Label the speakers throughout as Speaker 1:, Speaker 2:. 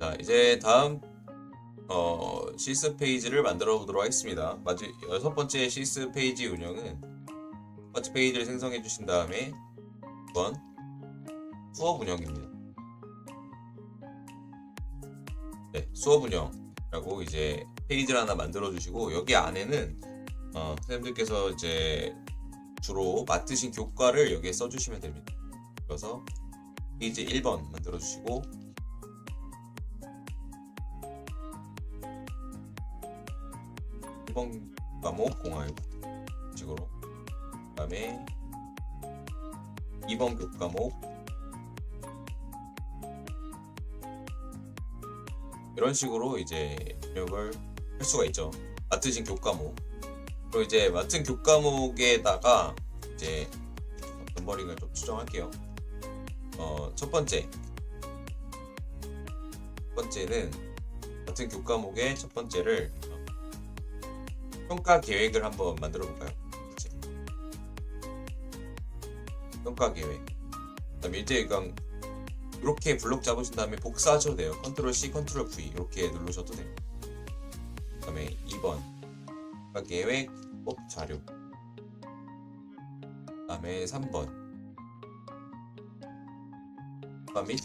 Speaker 1: 자, 이제 다음 시스 페이지를 만들어 보도록 하겠습니다. 여섯 번째 시스 페이지 운영은 첫 번째 페이지를 생성해 주신 다음에 2번 수업 운영입니다. 네, 수업 운영이라고 이제 페이지를 하나 만들어 주시고, 여기 안에는 선생님들께서 이제 주로 맡으신 교과를 여기에 써주시면 됩니다. 그래서 페이지 1번 만들어 주시고, 1번 과목 공학 식으로, 그 다음에 2번 교과목 이런 식으로 이제 입력을 할 수가 있죠. 맡으신 교과목. 그리고 이제 맡은 교과목에다가 이제 넘버링을 좀 수정할게요. 첫 번째는 맡은 교과목의 첫 번째를 평가 계획을 한번 만들어 볼까요? 평가 계획. 그다음에 이제 이렇게 블록 잡으신 다음에 복사하셔도 돼요. 컨트롤 C, 컨트롤 V 이렇게 누르셔도 돼요. 그다음에 2번 평가 계획 법 자료. 그다음에 3번 평가 및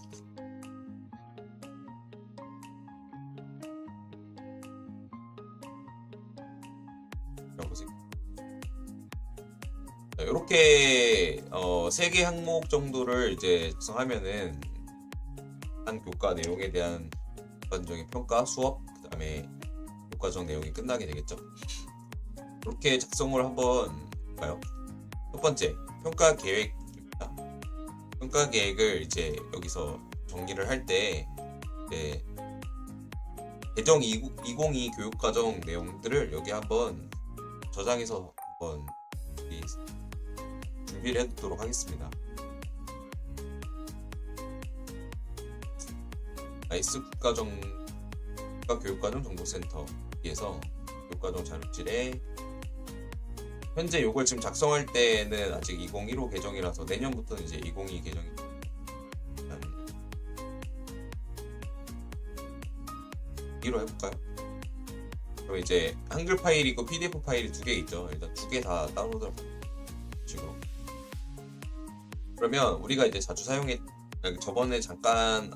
Speaker 1: 이렇게 3개 항목 정도를 이제 작성하면은 한 교과 내용에 대한 전반적인 평가, 수업, 그 다음에 교과정 내용이 끝나게 되겠죠. 이렇게 작성을 한번 볼까요? 첫 번째, 평가 계획입니다. 평가 계획을 이제 여기서 정리를 할 때 이제 개정 2022 교육과정 내용들을 여기 한번 저장해서 한번 준비를 해두도록 하겠습니다. 나이스 국가교육과정 정보센터에서 교육과정 자료실에 현재 요걸 지금 작성할 때는 아직 2015 개정이라서 내년부터는 이제 2022 개정이 이로 해볼까요? 그럼 이제 한글 파일이 있고 PDF 파일이 2개 있죠. 일단 2개 다 다운로드 식으로. 그러면 우리가 이제 자주 저번에 잠깐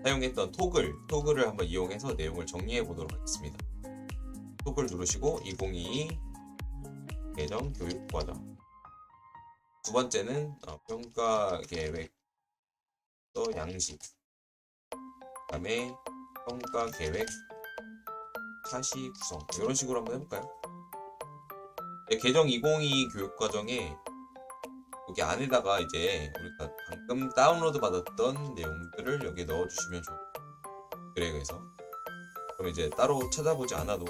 Speaker 1: 사용했던 토글을 한번 이용해서 내용을 정리해 보도록 하겠습니다. 토글 누르시고 2022 개정 교육과정. 두 번째는 평가 계획 또 양식. 그다음에 평가 계획 사시 구성. 이런 식으로 한번 해볼까요? 개정 2022 교육과정에 여기 안에다가 이제 우리가 방금 다운로드 받았던 내용들을 여기에 넣어주시면 좋고, 그래서 그럼 이제 따로 찾아보지 않아도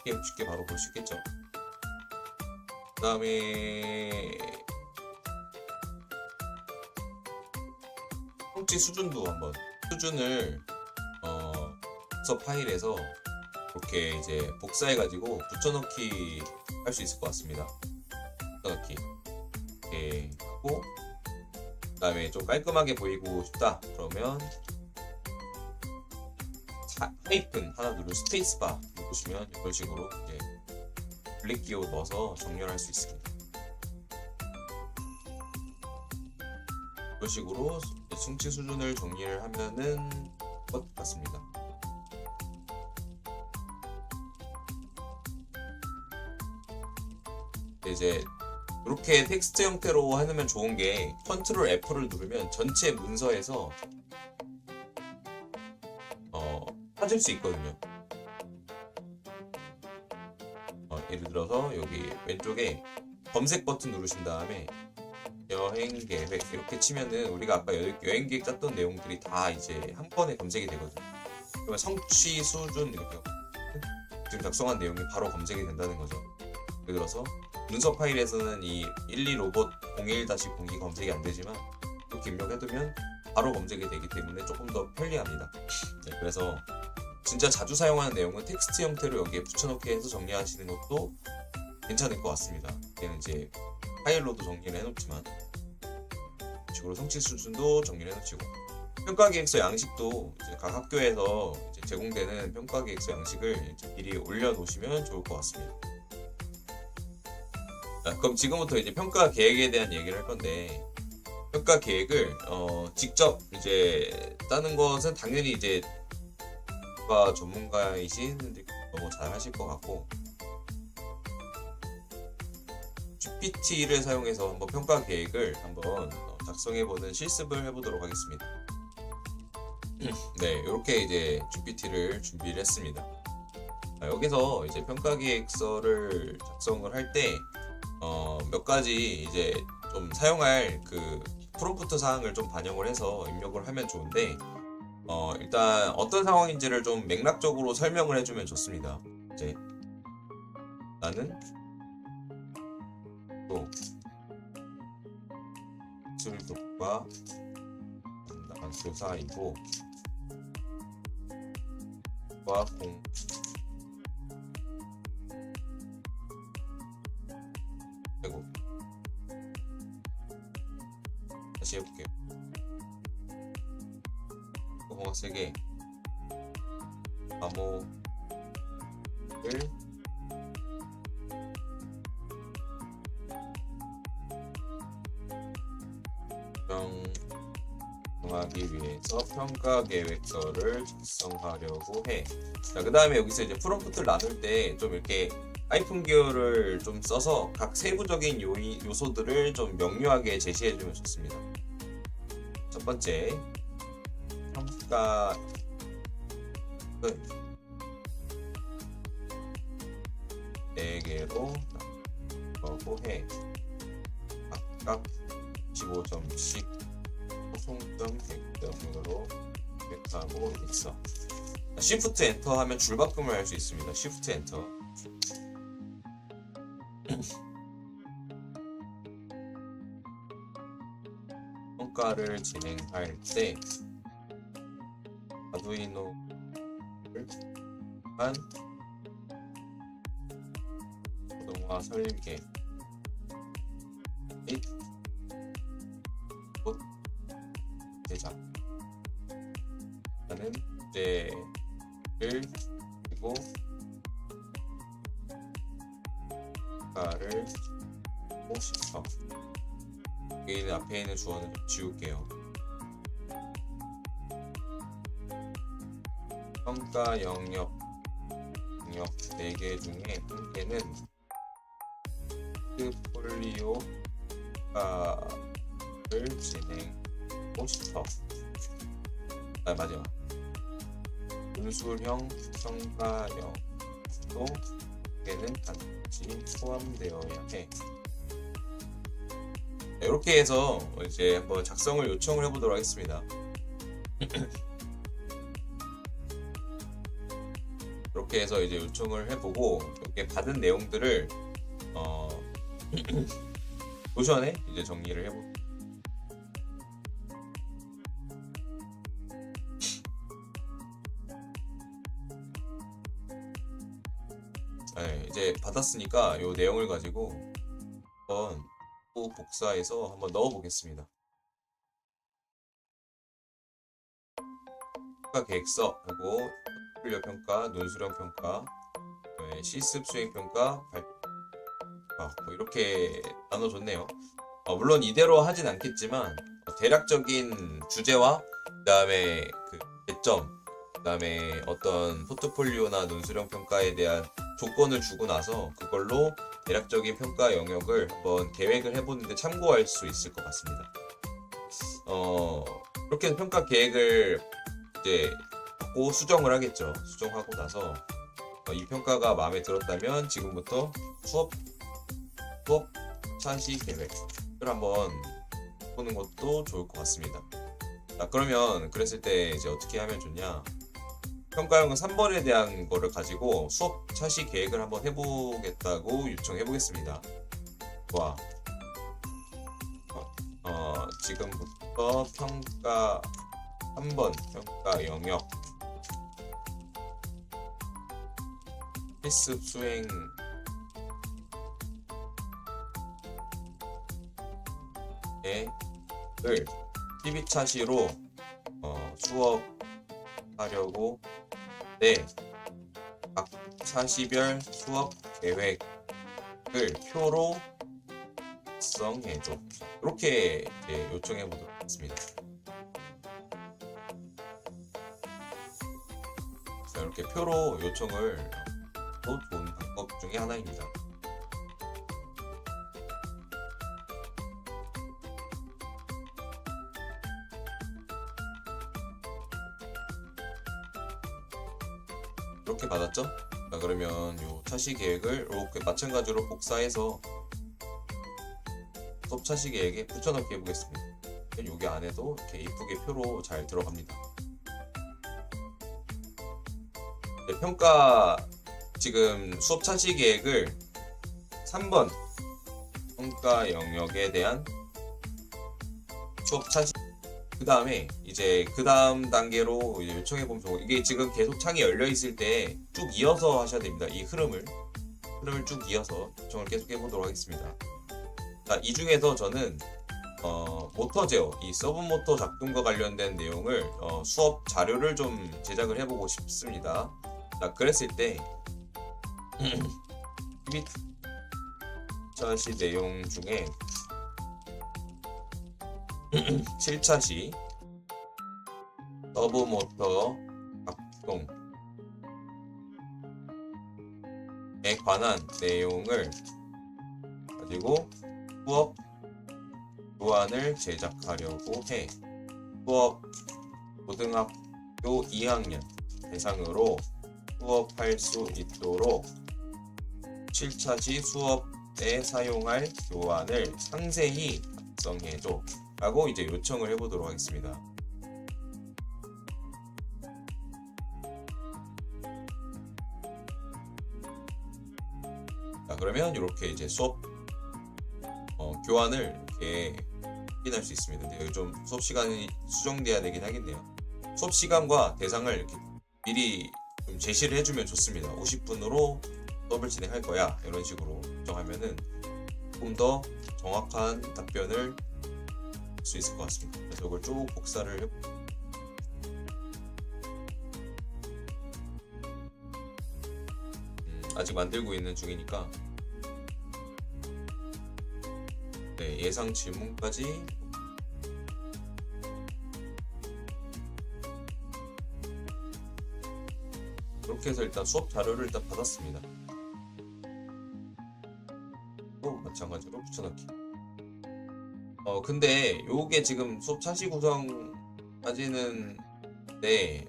Speaker 1: 쉽게 바로 볼 수 있겠죠. 그 다음에 성취 수준도 한번 수준을 수업 파일에서 이렇게 이제 복사해가지고 붙여넣기 할 수 있을 것 같습니다. 붙여넣기 이렇게 하고, 그 다음에 좀 깔끔하게 보이고 싶다 그러면 하이픈 하나 누르고 스페이스바 누르시면 이런 식으로 이제 블랙기호 넣어서 정렬할 수 있습니다. 이런 식으로 성취 수준을 정리를 하면은 것 같습니다. 이제 이렇게 텍스트 형태로 해놓으면 좋은 게 컨트롤 F를 누르면 전체 문서에서 찾을 수 있거든요. 예를 들어서 여기 왼쪽에 검색 버튼 누르신 다음에 여행 계획 이렇게 치면은 우리가 아까 여행 계획 짰던 내용들이 다 이제 한 번에 검색이 되거든요. 그러면 성취 수준 이렇게 지금 작성한 내용이 바로 검색이 된다는 거죠. 예를 들어서 문서 파일에서는 이 12 로봇 01-02 검색이 안 되지만 이렇게 입력해두면 바로 검색이 되기 때문에 조금 더 편리합니다. 네, 그래서 진짜 자주 사용하는 내용은 텍스트 형태로 여기에 붙여넣기 해서 정리하시는 것도 괜찮을 것 같습니다. 얘는 이제 파일로도 정리를 해놓지만 식으로 성취 수준도 정리를 해놓으시고, 평가 계획서 양식도 이제 각 학교에서 이제 제공되는 평가 계획서 양식을 이제 미리 올려놓으시면 좋을 것 같습니다. 자, 그럼 지금부터 이제 평가 계획에 대한 얘기를 할 건데, 평가 계획을 직접 이제 짜는 것은 당연히 이제 평가 전문가이신 분들이 너무 잘 하실 것 같고, GPT를 사용해서 한번 평가 계획을 한번 작성해보는 실습을 해보도록 하겠습니다. 네, 이렇게 이제 GPT를 준비를 했습니다. 여기서 이제 평가 계획서를 작성을 할 때 몇 가지 이제 좀 사용할 그 프롬프트 사항을 좀 반영을 해서 입력을 하면 좋은데, 일단 어떤 상황인지를 좀 맥락적으로 설명을 해주면 좋습니다. 이제 나는 또 기술교과 담당 교사이고 과공 아이고 다시 해볼게요. 공학세계 과목을 정하기 위해서 평가 계획서를 작성하려고 해. 자, 그 다음에 여기서 이제 프롬프트를 나눌 때 좀 이렇게 하이픈 기호를 좀 써서 각 세부적인 요소들을 좀 명료하게 제시해주면 좋습니다. 첫 번째, 평가는 4개로 나누고 해. 각각 15점씩 소송점 100점으로 계획하고 있어. Shift 엔터 하면 줄바꿈을 할 수 있습니다. Shift 엔터. 평가를 진행할 때 아두이노를 한 자동화 설계 및 곧 제작 라는 주제를 그리고 평가를 하고 싶어. 여기 앞에 있는 주어는 좀 지울게요. 평가 영역 4개 중에 한 개는 포트폴리오 평가를 진행하고 싶어. 마지막 분수형 평가형도 개는 같이 포함되어야 해. 이렇게 해서 이제 한번 작성을 요청을 해보도록 하겠습니다. 이렇게 해서 이제 요청을 해보고 이렇게 받은 내용들을 노션에 이제 정리를 해보. 네, 이제 받았으니까 이 내용을 가지고 한번 또 복사해서 한번 넣어 보겠습니다. 평가 계획서 하고 포트폴리오 평가, 논술형 평가, 실습 수행 평가, 뭐 이렇게 나눠줬네요. 물론 이대로 하진 않겠지만 대략적인 주제와 그다음에 그 배점, 그다음에 어떤 포트폴리오나 논술형 평가에 대한 조건을 주고 나서 그걸로 대략적인 평가 영역을 한번 계획을 해보는데 참고할 수 있을 것 같습니다. 이렇게 해서 평가 계획을 이제 받고 수정을 하겠죠. 수정하고 나서 이 평가가 마음에 들었다면 지금부터 수업 차시 계획을 한번 보는 것도 좋을 것 같습니다. 자, 그러면 그랬을 때 이제 어떻게 하면 좋냐? 평가형은 3번에 대한 거를 가지고 수업 차시 계획을 한번 해보겠다고 요청해 보겠습니다. 좋아. 지금부터 평가 3번 평가 영역 실습 수행을 12차시로 수업하려고 각 차시별 수업 계획을 표로 작성해줘. 이렇게 이제 요청해 보도록 하겠습니다. 자, 이렇게 표로 요청을 또 좋은 방법 중에 하나입니다. 이렇게 받았죠? 자, 그러면 요 차시 계획을 이렇게 마찬가지로 복사해서 수업 차시 계획에 붙여넣기 해보겠습니다. 여기 안에도 이렇게 이쁘게 표로 잘 들어갑니다. 네, 평가 지금 수업 차시 계획을 3번 평가 영역에 대한 수업 차시, 그 다음에 이제 그 다음 단계로 이제 요청해 보면 좋고, 이게 지금 계속 창이 열려 있을 때 쭉 이어서 하셔야 됩니다. 이 흐름을 쭉 이어서 요청을 계속 해보도록 하겠습니다. 자, 이 중에서 저는 모터 제어, 이 서브 모터 작동과 관련된 내용을 수업 자료를 좀 제작을 해보고 싶습니다. 자, 그랬을 때 차시 내용 중에 7차시 서브 모터 작동에 관한 내용을 가지고 수업 교환을 제작하려고 해. 수업 고등학교 2학년 대상으로 수업할 수 있도록 7차시 수업에 사용할 교환을 상세히 작성해줘 라고 이제 요청을 해보도록 하겠습니다. 자, 그러면 이렇게 이제 수업 교환을 이렇게 확인할 수 있습니다. 근데 여기 좀 수업 시간이 수정돼야 되긴 하겠네요. 수업 시간과 대상을 이렇게 미리 좀 제시를 해주면 좋습니다. 50분으로 수업을 진행할 거야, 이런 식으로 정하면은 조금 더 정확한 답변을 할 수 있을 것 같습니다. 그래서 이걸 쭉 복사를 해볼게요. 아직 만들고 있는 중이니까 네, 예상 질문까지 이렇게 해서 일단 수업 자료를 일단 받았습니다. 또 마찬가지로 붙여넣기. 근데 요게 지금 수업 차시 구성까지는 네,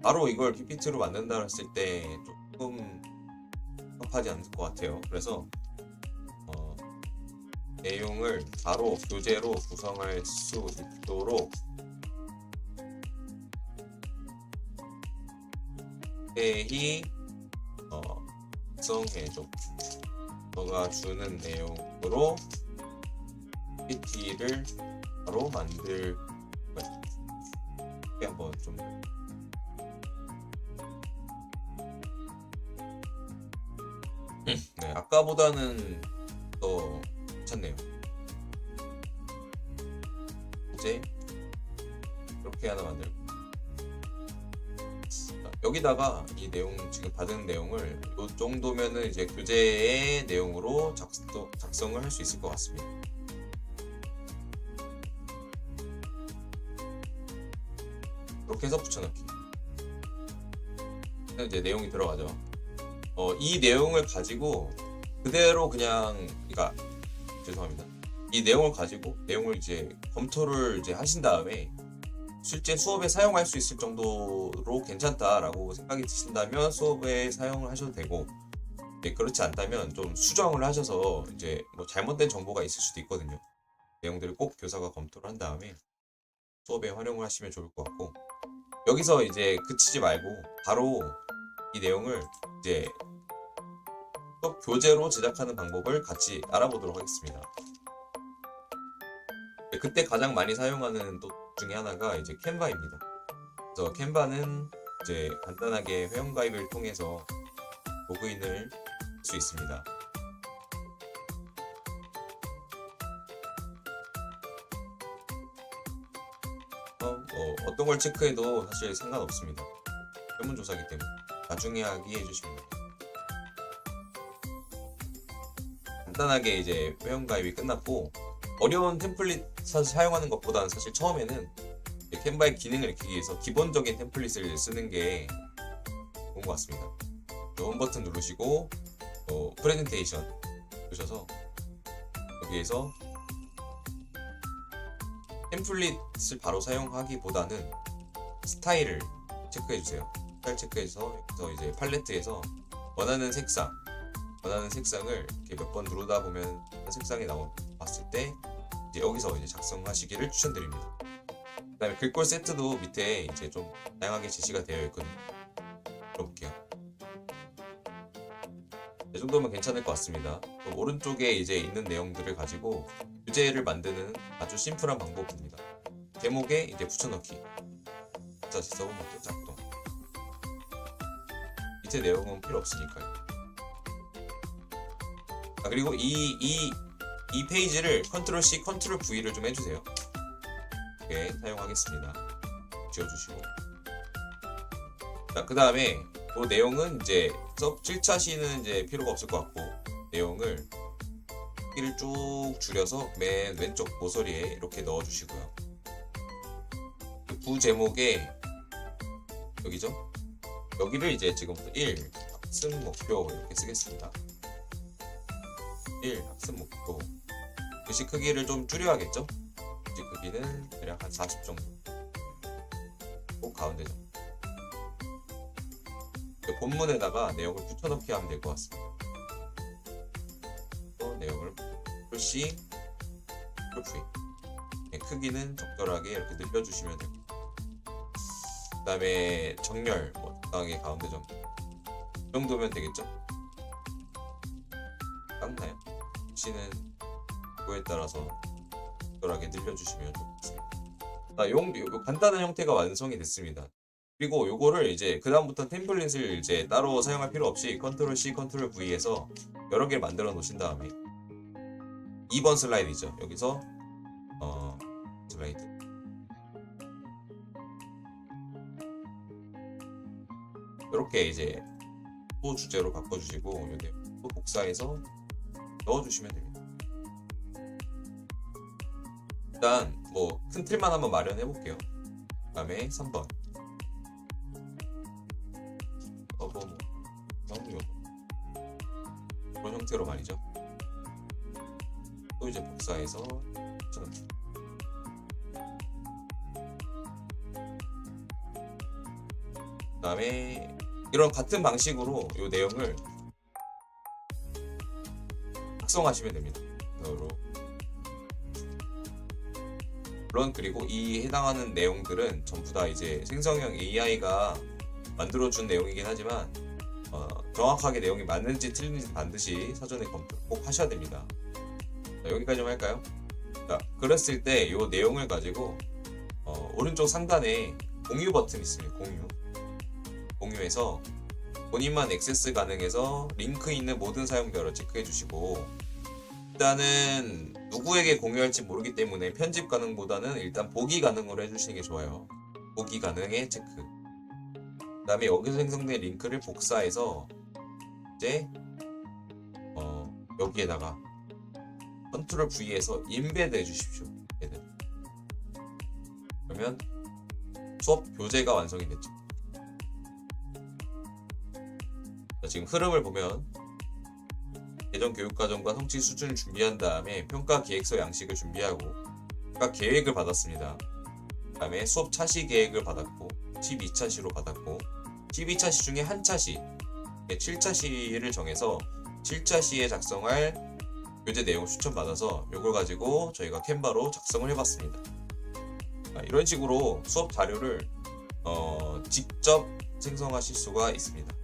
Speaker 1: 바로 이걸 PPT로 만든다 했을 때 조금 합하지 않을 것 같아요. 그래서 내용을 바로 교재로 구성할 수 있도록 회의 구성해줘. 너가 주는 내용으로 PPT를 바로 만들 거야. 이렇게 한번 좀 네, 아까보다는 더 괜찮네요. 이제 이렇게 하나 만들고 여기다가 이 내용 지금 받은 내용을 이 정도면은 이제 교재의 내용으로 작성을 할 수 있을 것 같습니다. 이렇게 해서 붙여넣기. 이제 내용이 들어가죠. 이 내용을 가지고 그대로 그냥, 그러니까 죄송합니다. 이 내용을 가지고 내용을 이제 검토를 이제 하신 다음에 실제 수업에 사용할 수 있을 정도로 괜찮다라고 생각이 드신다면 수업에 사용을 하셔도 되고, 그렇지 않다면 좀 수정을 하셔서 이제 뭐 잘못된 정보가 있을 수도 있거든요. 내용들을 꼭 교사가 검토를 한 다음에 수업에 활용을 하시면 좋을 것 같고, 여기서 이제 그치지 말고 바로 이 내용을 이제 수업 교재로 제작하는 방법을 같이 알아보도록 하겠습니다. 그때 가장 많이 사용하는 또 중에 하나가 이제 캔바입니다. 그래서 캔바는 이제 간단하게 회원가입을 통해서 로그인을 할 수 있습니다. 어떤 걸 체크해도 사실 상관없습니다. 설문조사이기 때문에 나중에 하기 해주시면 돼요. 간단하게 이제 회원가입이 끝났고, 어려운 템플릿 사용하는 것보다는 사실 처음에는 캔바의 기능을 익히기 위해서 기본적인 템플릿을 쓰는 게 좋은 것 같습니다. 홈 버튼 누르시고 프레젠테이션 누르셔서 여기에서 템플릿을 바로 사용하기보다는 스타일을 체크해주세요. 스타일 체크해서 여기서 이제 팔레트에서 원하는 색상을 이렇게 몇 번 누르다 보면 색상이 봤을 때 이제 여기서 이제 작성하시기를 추천드립니다. 그다음에 글꼴 세트도 밑에 이제 좀 다양하게 제시가 되어 있거든요. 들어볼게요. 이 정도면 괜찮을 것 같습니다. 오른쪽에 이제 있는 내용들을 가지고 주제를 만드는 아주 심플한 방법입니다. 제목에 이제 붙여넣기. 다시 써보면 작동. 밑에 내용은 필요 없으니까요. 그리고 이 페이지를 컨트롤 C, 컨트롤 V를 좀 해주세요. 이렇게 사용하겠습니다. 지워주시고. 자, 그 다음에 그 내용은 이제 7차 C는 이제 필요가 없을 것 같고, 내용을 크기를 쭉 줄여서 맨 왼쪽 모서리에 이렇게 넣어주시고요. 그 부 제목에 여기죠? 여기를 이제 지금부터 1 학습 목표 이렇게 쓰겠습니다. 1 학습 목표. 글씨 크기를 좀 줄여야겠죠? 글씨 크기는 대략 한 40 정도. 꼭 가운데 정도. 본문에다가 내용을 붙여넣기 하면 될 것 같습니다. 또 내용을 C, V. 크기는 적절하게 이렇게 늘려주시면 됩니다. 그 다음에 정렬, 적당하게 가운데 정도. 이 정도면 되겠죠? 닦나요? C는 그거에 따라서 적절하게 늘려주시면 좋겠습니다. 간단한 형태가 완성이 됐습니다. 그리고 요거를 이제 그다음부터 템플릿을 이제 따로 사용할 필요 없이 컨트롤 C, 컨트롤 V에서 여러 개를 만들어 놓으신 다음에 2번 슬라이드죠. 여기서 슬라이드 이렇게 이제 또 주제로 바꿔주시고 요때 또 복사해서 넣어주시면 됩니다. 일단 뭐 큰 틀만 한번 마련해 볼게요. 그 다음에 3번 그런 형태로 말이죠. 또 이제 복사해서 그 다음에 이런 같은 방식으로 이 내용을 작성하시면 됩니다. 물론 그리고 이 해당하는 내용들은 전부 다 이제 생성형 AI가 만들어준 내용이긴 하지만 정확하게 내용이 맞는지 틀린지 반드시 사전에 검토 꼭 하셔야 됩니다. 자, 여기까지만 할까요? 자, 그랬을 때 이 내용을 가지고 오른쪽 상단에 공유 버튼이 있습니다. 공유해서 본인만 액세스 가능해서 링크 있는 모든 사용자를 체크해 주시고, 일단은 누구에게 공유할지 모르기 때문에 편집 가능보다는 일단 보기 가능으로 해주시는 게 좋아요. 보기 가능에 체크. 그 다음에 여기서 생성된 링크를 복사해서 이제 여기에다가 컨트롤 V에서 임베드 해주십시오. 그러면 수업 교재가 완성이 됐죠. 자, 지금 흐름을 보면 예전 교육과정과 성취 수준을 준비한 다음에 평가 기획서 양식을 준비하고 평가 계획을 받았습니다. 그 다음에 수업 차시 계획을 받았고 12차 시로 받았고 12차 시 중에 한 차시 7차 시를 정해서 7차 시에 작성할 교재 내용 추천받아서 이걸 가지고 저희가 캔바로 작성을 해봤습니다. 이런 식으로 수업 자료를 직접 생성하실 수가 있습니다.